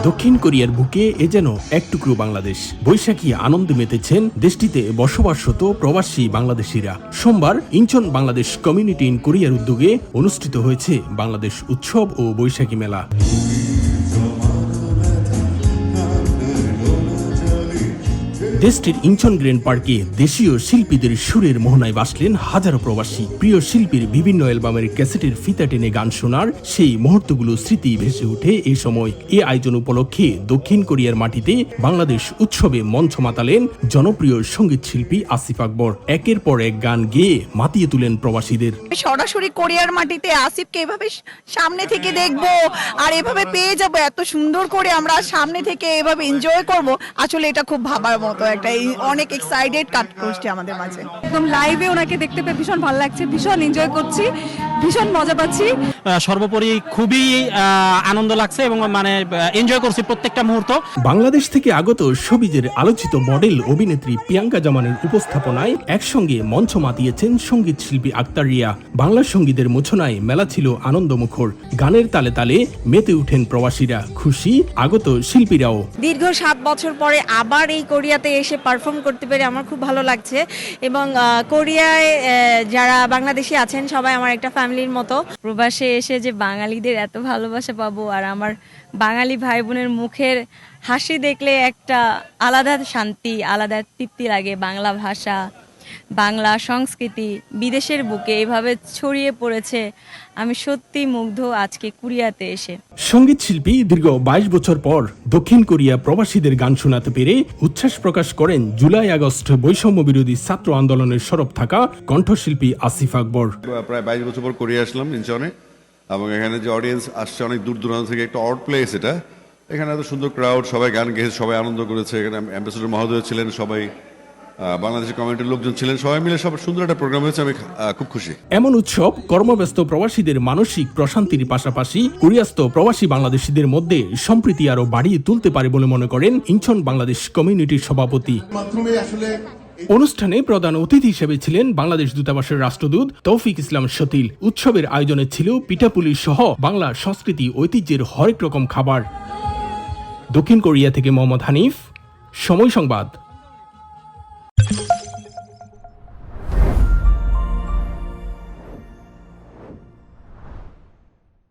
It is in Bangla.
দক্ষিণ কোরিয়ার বুকে এ যেন এক টুকরো বাংলাদেশ। বৈশাখী আনন্দে মেতেছেন দেশটিতে বসবাসরত প্রবাসী বাংলাদেশিরা। সোমবার ইনচন বাংলাদেশ কমিউনিটি ইন কোরিয়ার উদ্যোগে অনুষ্ঠিত হয়েছে বাংলাদেশ উৎসব ও বৈশাখী মেলা। দেশটির ইনচন গ্র্যান্ড পার্কে দেশীয় শিল্পীদের সুরের মোহনায় বাসলেন হাজারো প্রবাসী। প্রিয় শিল্পীর বিভিন্ন অ্যালবামের ক্যাসেটের ফিতা টেনে গান শোনার সেই মুহূর্তগুলো স্মৃতি ভেসে ওঠে এই সময়। এ আয়োজন উপলক্ষে দক্ষিণ কোরিয়ার মাটিতে বাংলাদেশ উৎসবে মঞ্চ মাতালেন জনপ্রিয় সঙ্গীত শিল্পী আসিফ আকবর। একের পর এক গান গেয়ে মাতিয়ে তুলেন প্রবাসীদের। সরাসরি কোরিয়ার মাটিতে আসিফকে এভাবে সামনে থেকে দেখবো আর এভাবে পেয়ে যাবো, এত সুন্দর করে আমরা সামনে থেকে এভাবে এনজয় করব, আসলে এটা খুব ভাবার মতো একটা, অনেক এক্সাইটেড কাজ করছে আমাদের মাঝে। একদম লাইভে ওনাকে দেখতে পেয়ে ভীষণ ভালো লাগছে, ভীষণ এনজয় করছি, ভীষণ মজা পাচ্ছি। সর্বোপরি খুবই আনন্দ লাগছে এবং মানে এনজয় করছি প্রত্যেকটা মুহূর্ত। বাংলাদেশ থেকে আগত শোবিজের আলোচিত মডেল অভিনেত্রী প্রিয়াঙ্কা জামানের উপস্থাপনায় একসঙ্গে মঞ্চ মাতিয়েছেন সঙ্গীত শিল্পী আক্তার রিয়া। বাংলা সঙ্গীতের মোছনায় মেলা ছিল আনন্দমুখর। গানের তালে তালে মেতে উঠেন প্রবাসীরা, খুশি আগত শিল্পীরাও। দীর্ঘ 7 বছর পরে আবার এই কোরিয়াতে এসে পারফর্ম করতে পেরে আমার খুব ভালো লাগছে এবং কোরিয়ায় যারা বাংলাদেশি আছেন সবাই আমার একটা ফ্যামিলির মতো। প্রবাসে এসে যে বাঙালিদের এত ভালোবাসা পাবো আর আমার বাঙালি ভাই বোনের মুখের হাসি দেখলে একটা আলাদা শান্তি, আলাদা তৃপ্তি লাগে। বাংলা ভাষা, বাংলা সংস্কৃতি বিদেশের বুকে এভাবে ছড়িয়ে পড়েছে, আমি সত্যি মুগ্ধ আজকে কোরিয়াতে এসে। সঙ্গীত শিল্পী দীর্ঘ 22 বছর পর দক্ষিণ কোরিয়া প্রবাসীদের গান শোনাতে পেরে উচ্ছ্বাস প্রকাশ করেন জুলাই আগস্ট বৈষম্য বিরোধী ছাত্র আন্দোলনের সরব থাকা কণ্ঠশিল্পী আসিফ আকবর। প্রায় 22 বছর পর কোরিয়া আসলাম ইনচনে, এবং এখানে যে অডিয়েন্স আসছে অনেক দূর দূরান্ত থেকে, একটা অড প্লেস এটা। এখানে এত সুন্দর ক্রাউড, সবাই গান গেয়েছে, সবাই আনন্দ করেছে। এখানে অ্যাম্বাসেডর মহোদয় ছিলেন, সবাই বাংলাদেশের কমিউনিটির লোকজন ছিলেন, সবাই মিলে সব সুন্দর একটা প্রোগ্রাম হয়েছে। আমি খুব খুশি। এমন উৎসব কর্মব্যস্ত প্রবাসীদের মানসিক প্রশান্তির পাশাপাশি কোরিয়াস্থ প্রবাসী বাংলাদেশিদের মধ্যে সম্প্রীতি আরো বাড়িয়ে তুলতে পারে বলে মনে করেন ইনচন বাংলাদেশ কমিউনিটির সভাপতি। অনুষ্ঠানে প্রধান অতিথি হিসেবে ছিলেন বাংলাদেশ দূতাবাসের রাষ্ট্রদূত তৌফিক ইসলাম সতিল। উৎসবের আয়োজনে ছিল পিঠাপুলি সহ বাংলা সংস্কৃতি ঐতিহ্যের হরেক রকম খাবার। দক্ষিণ কোরিয়া থেকে মোহাম্মদ হানিফ, সময় সংবাদ।